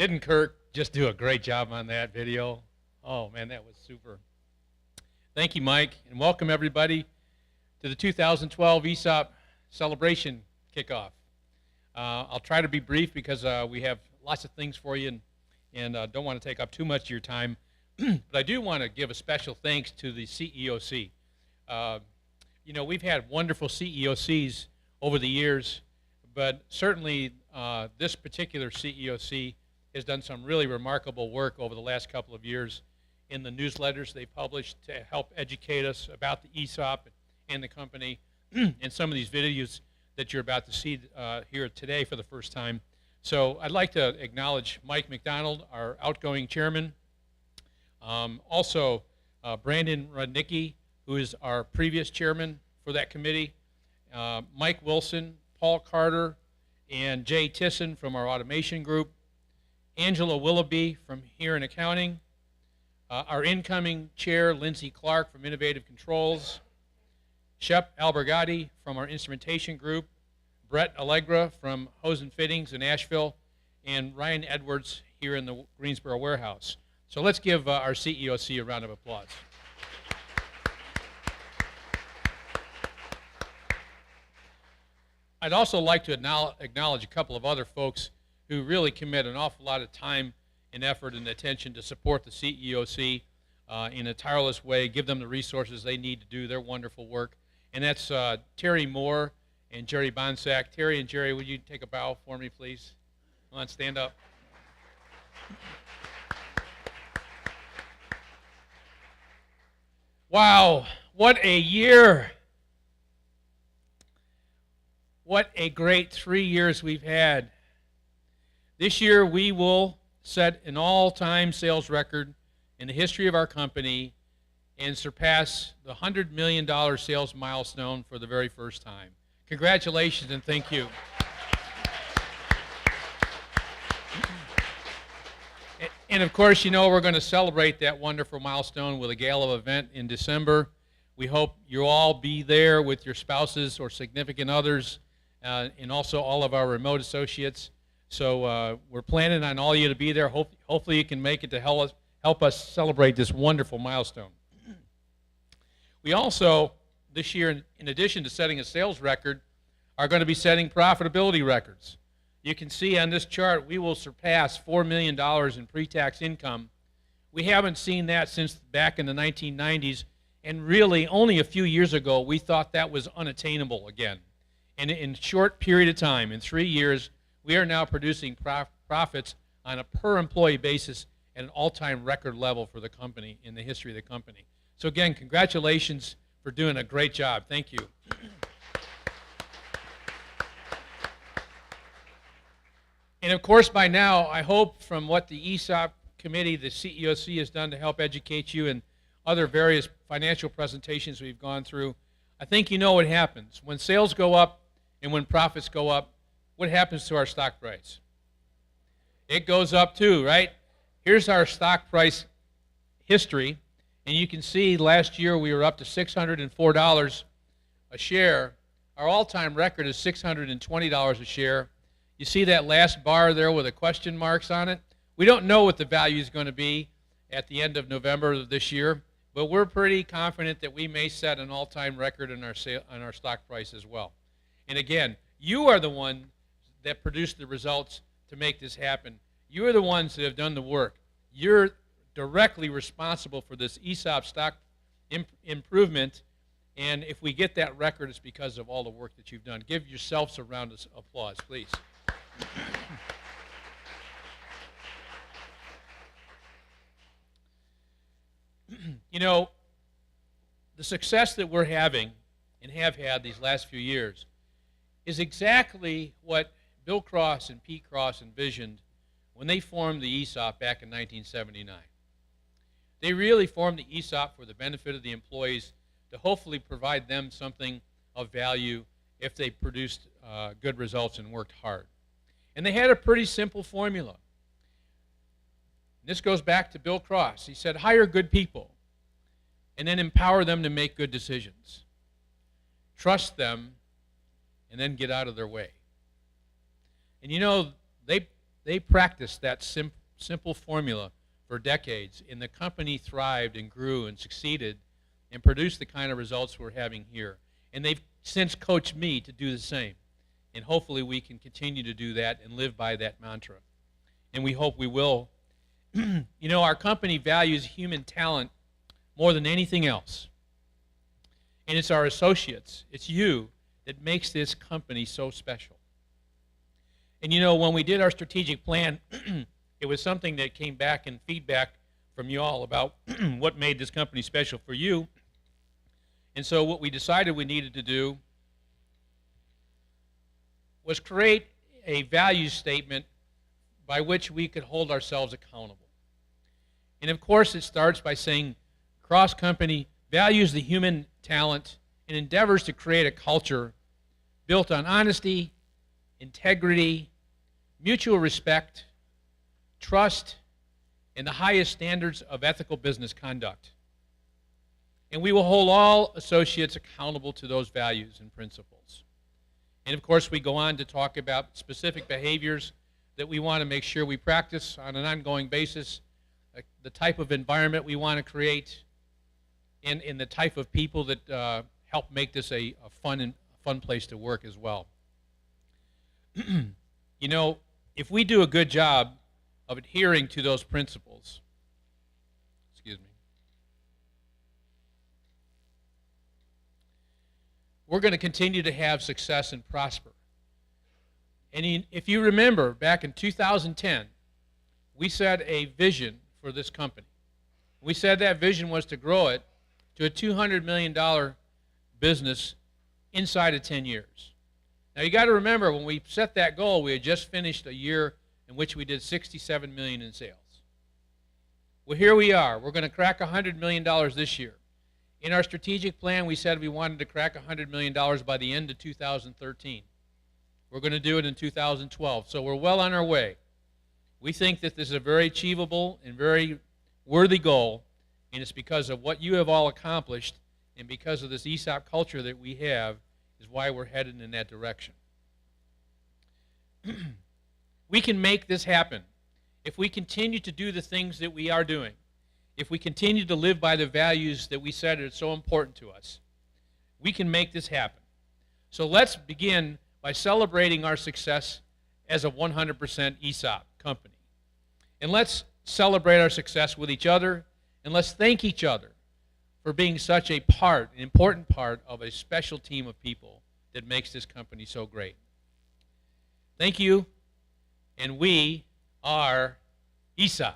Didn't Kirk just do a great job on that video? Oh, man, that was super. Thank you, Mike, and welcome everybody to the 2012 Esop celebration kickoff. I'll try to be brief because we have lots of things for you and don't want to take up too much of your time. But I do want to give a special thanks to the CEOC. You know, we've had wonderful CEOCs over the years, but certainly this particular CEOC has done some really remarkable work over the last couple of years in the newsletters they published to help educate us about the ESOP and the company, and some of these videos that you're about to see here today for the first time. So I'd like to acknowledge Mike McDonald, our outgoing chairman, also Brandon Rudnicki, who is our previous chairman for that committee, Mike Wilson, Paul Carter, and Jay Tisson from our automation group, Angela Willoughby from here in accounting, our incoming chair, Lindsay Clark from Innovative Controls, Shep Albergati from our instrumentation group, Brett Allegra from Hose and Fittings in Asheville, and Ryan Edwards here in the Greensboro warehouse. So let's give our CEOC a round of applause. I'd also like to acknowledge a couple of other folks who really commit an awful lot of time and effort and attention to support the CEOC in a tireless way, give them the resources they need to do their wonderful work. And that's Terry Moore and Jerry Bonsack. Terry and Jerry, would you take a bow for me, please? Come on, stand up. Wow, what a year. What a great 3 years we've had. This year we will set an all-time sales record in the history of our company and surpass the $100 million sales milestone for the very first time. Congratulations and thank you. And of course, you know, we're going to celebrate that wonderful milestone with a gala event in December. We hope you'll all be there with your spouses or significant others, and also all of our remote associates. So we're planning on all of you to be there. Hopefully you can make it to help us celebrate this wonderful milestone. We also, this year, in addition to setting a sales record, are going to be setting profitability records. You can see on this chart we will surpass $4 million in pre-tax income. We haven't seen that since back in the 1990s, and really only a few years ago we thought that was unattainable again. And in a short period of time, in 3 years, we are now producing profits on a per-employee basis at an all-time record level for the company, in the history of the company. So again, congratulations for doing a great job. Thank you. And of course, by now, I hope from what the ESOP committee, the CEOC, has done to help educate you and other various financial presentations we've gone through, I think you know what happens. When sales go up and when profits go up, what happens to our stock price? It goes up too, right? Here's our stock price history, and you can see last year we were up to $604 a share. Our all-time record is $620 a share. You see that last bar there with the question marks on it? We don't know what the value is going to be at the end of November of this year, but we're pretty confident that we may set an all-time record in our stock price as well. And again, you are the one that produced the results to make this happen. You are the ones that have done the work. You're directly responsible for this ESOP stock improvement, and if we get that record, it's because of all the work that you've done. Give yourselves a round of applause, please. You know, the success that we're having and have had these last few years is exactly what Bill Cross and Pete Cross envisioned when they formed the ESOP back in 1979. They really formed the ESOP for the benefit of the employees to hopefully provide them something of value if they produced good results and worked hard. And they had a pretty simple formula. This goes back to Bill Cross. He said, hire good people and then empower them to make good decisions. Trust them and then get out of their way. And you know, they they practiced that simple formula for decades, and the company thrived and grew and succeeded and produced the kind of results we're having here. And they've since coached me to do the same. And hopefully we can continue to do that and live by that mantra. And we hope we will. You know, our company values human talent more than anything else. And it's our associates, it's you, that makes this company so special. And you know, when we did our strategic plan, it was something that came back in feedback from you all about what made this company special for you. And so what we decided we needed to do was create a value statement by which we could hold ourselves accountable. And of course, it starts by saying Cross Company values the human talent and endeavors to create a culture built on honesty, integrity, mutual respect, trust, and the highest standards of ethical business conduct. And we will hold all associates accountable to those values and principles. And of course, we go on to talk about specific behaviors that we want to make sure we practice on an ongoing basis, like the type of environment we want to create, and the type of people that help make this a fun place to work as well. You know, if we do a good job of adhering to those principles, we're going to continue to have success and prosper. And if you remember, back in 2010, we set a vision for this company. We said that vision was to grow it to a $200 million business inside of 10 years. Now, you got to remember, when we set that goal, we had just finished a year in which we did $67 million in sales. Well, here we are. We're going to crack $100 million this year. In our strategic plan, we said we wanted to crack $100 million by the end of 2013. We're going to do it in 2012, so we're well on our way. We think that this is a very achievable and very worthy goal, and it's because of what you have all accomplished and because of this Esop culture that we have is why we're headed in that direction. We can make this happen if we continue to do the things that we are doing. If we continue to live by the values that we said are so important to us, we can make this happen. So let's begin by celebrating our success as a 100% Esop company. And let's celebrate our success with each other, and let's thank each other for being such an important part of a special team of people that makes this company so great. Thank you, and we are Esop.